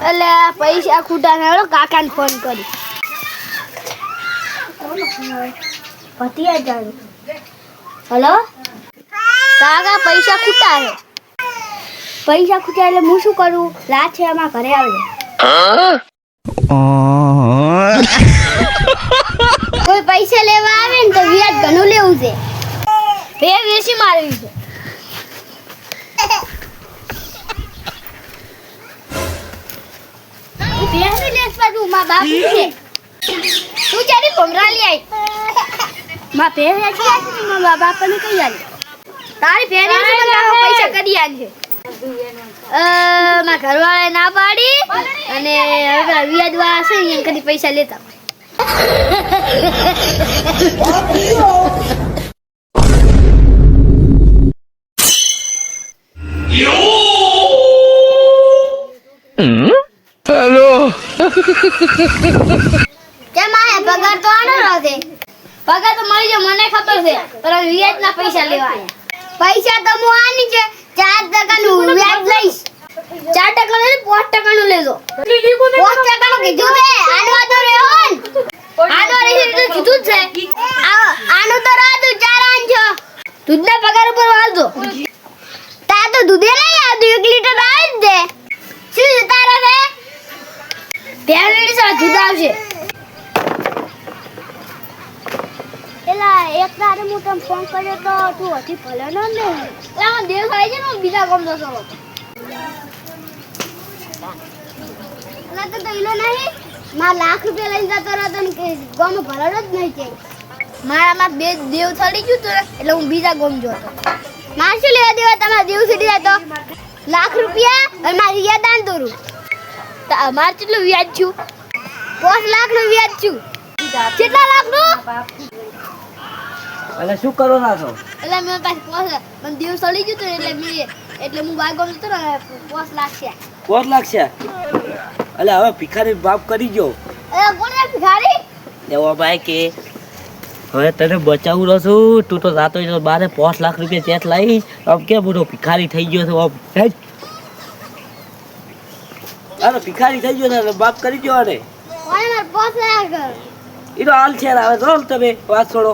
એટલે પૈસા ખૂટા ને કાકાને ફોન કરી પતિયા જાણ હેલો કાકા પૈસા ખૂટા છે એટલે હું શું કરું રાત છે આમાં ઘરે આવજે કોઈ પૈસા લેવા આવે ને તો વ્યાજ ઘણું લેવું છે બે વેસી મારવી છે બેસી લેસ પાછું મા બાપુ છે તું જારી ભમરા લઈ આઈ મા ભે વેચી આઈ મા બાપાને કઈ આલી તારી ભેરી મને પૈસા કરી આલજે મા ઘરવાળાએ ના પાડી અને હવે વ્યાજ વાળા છે એને કદી પૈસા લેતા હેલો કેમ આયા પગાર તો આનો રહે પગાર તો મળી જાય મને ખબર છે પણ વ્યાજ ના પૈસા લેવા આયા પૈસા તો હું આની છે 4% નું વ્યાજ લઈશ 4% ને 5% નું લેજો 5% નું કીધું છે આનો તો રહ્યો આનો રહી તો કીધું છે આનો તો રાતું 4 આંજો દૂધના પગાર ઉપર વાળજો તા તો દૂધે લઈ આવજો 1 લીટર આવી જ દે શું તારા છે પેરેન્ટ્સ આ દૂધ આવશે એલા એક તારે હું તને ફોન કર્યો તો તું હજી ભલે ન લે એલા દેવ થાય છે ને બીજા ગામ જતો એલા તો દઈલો નહીં માં લાખ રૂપિયા લઈને જતો રહ્યો ને કે ગામ ભરડો જ નહીં છે મારામાં બે દેવ થડી ગયું તો એટલે હું બીજા ગામ જોતો માર શું લેવા દેવા તમારા દેવ છૂટી જાય તો લાખ રૂપિયા અને મારી યાદ દાન દોરું તો અમાર કેટલું વ્યાજ છું 5 લાખ નું વ્યાજ છું કેટલા લાખ નું એટલે શું કરો ના છો એટલે મેં પાસે મને દિવસ ચડી ગયું તો એટલે હું બાગોમ જતો ને 5 લાખ છે 5 લાખ છે એટલે હવે ભિખારી બાપ કરી ગયો કોને ભિખારી એવો ભાઈ કે હવે તને બચાવું રહ્યો છું તું તો રાતો બારે 5 લાખ રૂપિયા ચેક લાવી આમ કે બધો ભિખારી થઈ ગયો છે અરે ભિખારી થઈ ગયો ને બાપ કરી ગયો ને કોને માર 5 લાખ એ તો હાલ છે હવે ચાલ તમે વાત છોડો